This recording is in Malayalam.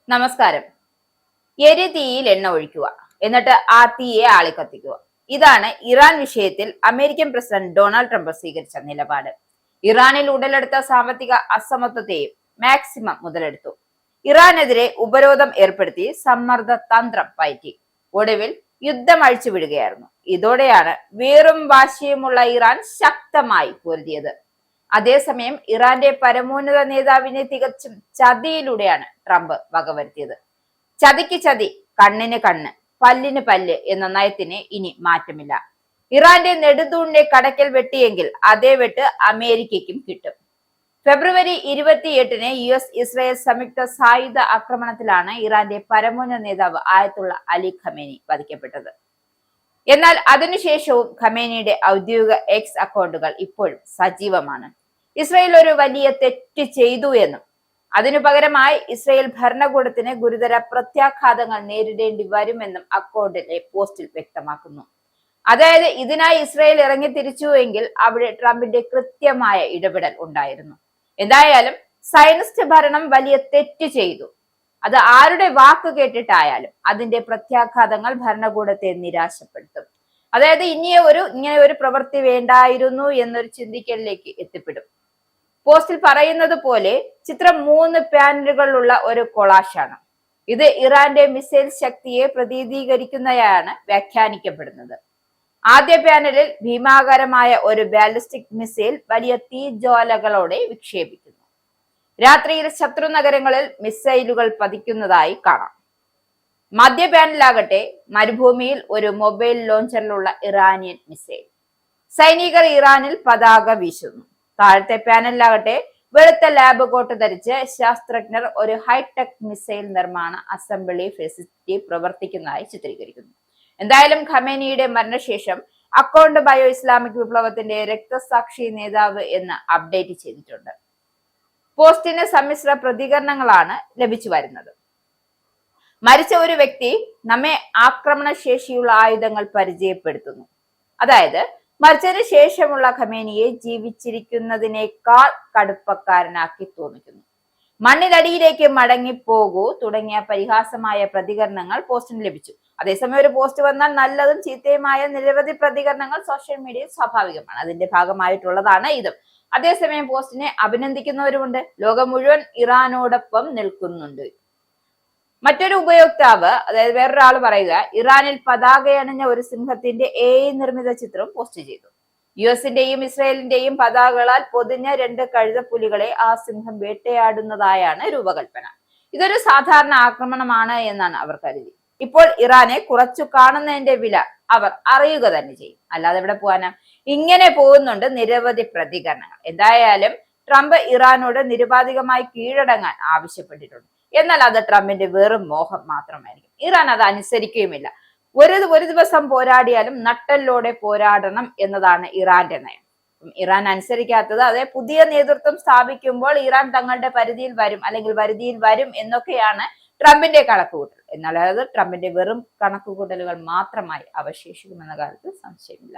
നമസ്കാരം. എരിതീയിൽ എണ്ണ ഒഴിക്കുക, എന്നിട്ട് ആ തീയെ ആളിക്കത്തിക്കുക. ഇതാണ് ഇറാൻ വിഷയത്തിൽ അമേരിക്കൻ പ്രസിഡന്റ് ഡൊണാൾഡ് ട്രംപ് സ്വീകരിച്ച നിലപാട്. ഇറാനിൽ ഉടലെടുത്ത സാമ്പത്തിക അസമത്വത്തെയും മാക്സിമം മുതലെടുത്തു. ഇറാനെതിരെ ഉപരോധം ഏർപ്പെടുത്തി സമ്മർദ്ദ തന്ത്രം പയറ്റി. ഒടുവിൽ യുദ്ധം അഴിച്ചുവിടുകയായിരുന്നു. ഇതോടെയാണ് വീറും വാശിയുമുള്ള ഇറാൻ ശക്തമായി പൊരുതിയത്. അതേസമയം ഇറാന്റെ പരമോന്നത നേതാവിനെ തികച്ചും ചതിയിലൂടെയാണ് ട്രംപ് വകവരുത്തിയത്. ചതിക്ക് ചതി, കണ്ണിന് കണ്ണ്, പല്ലിന് പല്ല് എന്ന നയത്തിന് ഇനി മാറ്റമില്ല. ഇറാന്റെ നെടുതൂണിനെ കടക്കൽ വെട്ടിയെങ്കിൽ അതേ വെട്ട് അമേരിക്കയ്ക്കും കിട്ടും. ഫെബ്രുവരി 28-ന് US ഇസ്രായേൽ സംയുക്ത സായുധ ആക്രമണത്തിലാണ് ഇറാന്റെ പരമോന്നത നേതാവ് ആയത്തുള്ള അലി ഖമേനി വധിക്കപ്പെട്ടത്. എന്നാൽ അതിനുശേഷവും ഖമേനിയുടെ ഔദ്യോഗിക എക്സ് അക്കൗണ്ടുകൾ ഇപ്പോഴും സജീവമാണ്. ഇസ്രായേൽ ഒരു വലിയ തെറ്റ് ചെയ്തു എന്നും അതിനു പകരമായി ഇസ്രായേൽ ഭരണകൂടത്തിന് ഗുരുതര പ്രത്യാഘാതങ്ങൾ നേരിടേണ്ടി വരുമെന്നും അക്കൗണ്ടിലെ പോസ്റ്റിൽ വ്യക്തമാക്കുന്നു. അതായത് ഇതിനായി ഇസ്രായേൽ ഇറങ്ങി തിരിച്ചുവെങ്കിൽ അവിടെ ട്രംപിന്റെ കൃത്യമായ ഇടപെടൽ ഉണ്ടായിരുന്നു. എന്തായാലും സയനിസ്റ്റ് ഭരണം വലിയ തെറ്റ് ചെയ്തു. അത് ആരുടെ വാക്ക് കേട്ടിട്ടായാലും അതിന്റെ പ്രത്യാഘാതങ്ങൾ ഭരണകൂടത്തെ നിരാശപ്പെടുത്തും. അതായത് ഇങ്ങനെ ഒരു പ്രവൃത്തി വേണ്ടായിരുന്നു എന്നൊരു ചിന്തിക്കലിലേക്ക് എത്തിപ്പെടും. പോസ്റ്റിൽ പറയുന്നത് പോലെ ചിത്രം 3 പാനലുകളുള്ള ഒരു കൊളാഷാണ്. ഇത് ഇറാന്റെ മിസൈൽ ശക്തിയെ പ്രതിനിധീകരിക്കുന്നതാണ് വ്യാഖ്യാനിക്കപ്പെടുന്നത്. ആദ്യ പാനലിൽ ഭീമാകാരമായ ഒരു ബാലിസ്റ്റിക് മിസൈൽ വലിയ തീജ്വാലകളോടെ വിക്ഷേപിക്കുന്നു. രാത്രിയിൽ ശത്രു നഗരങ്ങളിൽ മിസൈലുകൾ പതിക്കുന്നതായി കാണാം. മധ്യ പാനലാകട്ടെ മരുഭൂമിയിൽ ഒരു മൊബൈൽ ലോഞ്ചറിലുള്ള ഇറാനിയൻ മിസൈൽ. സൈനികർ ഇറാനിൽ പതാക വീശുന്നു. താഴത്തെ പാനലിലാകട്ടെ വെളുത്ത ലാബ് കോട്ട് ധരിച്ച് ശാസ്ത്രജ്ഞർ ഒരു ഹൈടെക് മിസൈൽ നിർമ്മാണ അസംബ്ലി ഫെസിലിറ്റി പ്രവർത്തിക്കുന്നതായി ചിത്രീകരിക്കുന്നു. എന്തായാലും ഖമേനിയുടെ മരണശേഷം അക്കൗണ്ട് ബയോ ഇസ്ലാമിക് വിപ്ലവത്തിന്റെ രക്തസാക്ഷി നേതാവ് എന്ന് അപ്ഡേറ്റ് ചെയ്തിട്ടുണ്ട്. പോസ്റ്റിന് സമ്മിശ്ര പ്രതികരണങ്ങളാണ് ലഭിച്ചു വരുന്നത്. മരിച്ച ഒരു വ്യക്തി നമ്മെ ആക്രമണശേഷിയുള്ള ആയുധങ്ങൾ പരിചയപ്പെടുത്തുന്നു. അതായത് മരിച്ചതിന് ശേഷമുള്ള ഖമേനിയെ ജീവിച്ചിരിക്കുന്നതിനേക്കാൾ കടുപ്പക്കാരനാക്കി തോന്നിക്കുന്നു. മണ്ണിനടിയിലേക്ക് മടങ്ങിപ്പോകൂ തുടങ്ങിയ പരിഹാസമായ പ്രതികരണങ്ങൾ പോസ്റ്റിന് ലഭിച്ചു. അതേസമയം ഒരു പോസ്റ്റ് വന്നാൽ നല്ലതും ചീത്തയുമായ നിരവധി പ്രതികരണങ്ങൾ സോഷ്യൽ മീഡിയയിൽ സ്വാഭാവികമാണ്. അതിന്റെ ഭാഗമായിട്ടുള്ളതാണ് ഇതും. അതേസമയം പോസ്റ്റിനെ അഭിനന്ദിക്കുന്നവരുമുണ്ട്. ലോകം മുഴുവൻ ഇറാനോടൊപ്പം നിൽക്കുന്നുണ്ട്. മറ്റൊരു ഉപയോക്താവ്, അതായത് വേറൊരാൾ പറയുക, ഇറാനിൽ പതാകയണിഞ്ഞ ഒരു സിംഹത്തിന്റെ AI നിർമ്മിത ചിത്രം പോസ്റ്റ് ചെയ്തു. യുഎസിന്റെയും ഇസ്രായേലിന്റെയും പതാകകളാൽ പൊതിഞ്ഞ 2 കഴുതപ്പുലികളെ ആ സിംഹം വേട്ടയാടുന്നതായാണ് രൂപകൽപ്പന. ഇതൊരു സാധാരണ ആക്രമണമാണ് എന്നാണ് അവർ കരുതി. ഇപ്പോൾ ഇറാനെ കുറച്ചു കാണുന്നതിന്റെ വില അവർ അറിയുക തന്നെ ചെയ്യും. അല്ലാതെ എവിടെ പോകാനാ? ഇങ്ങനെ പോകുന്നുണ്ട് നിരവധി പ്രതികരണങ്ങൾ. എന്തായാലും ട്രംപ് ഇറാനോട് നിരുപാധികമായി കീഴടങ്ങാൻ ആവശ്യപ്പെട്ടിട്ടുണ്ട്. എന്നാൽ അത് ട്രംപിന്റെ വെറും മോഹം മാത്രമായിരിക്കും. ഇറാൻ അത് അനുസരിക്കുകയുമില്ല. ഒരു ദിവസം പോരാടിയാലും നട്ടലോടെ പോരാടണം എന്നതാണ് ഇറാന്റെ നയം. ഇറാൻ അനുസരിക്കാത്തത്, അതായത് പുതിയ നേതൃത്വം സ്ഥാപിക്കുമ്പോൾ ഇറാൻ തങ്ങളുടെ പരിധിയിൽ വരും, അല്ലെങ്കിൽ വരുതിയിൽ വരും എന്നൊക്കെയാണ് ട്രംപിന്റെ കണക്കുകൂട്ടൽ. എന്നാൽ അത് ട്രംപിന്റെ വെറും കണക്കുകൂട്ടലുകൾ മാത്രമായി അവശേഷിക്കുമെന്ന കാര്യത്തിൽ സംശയമില്ല.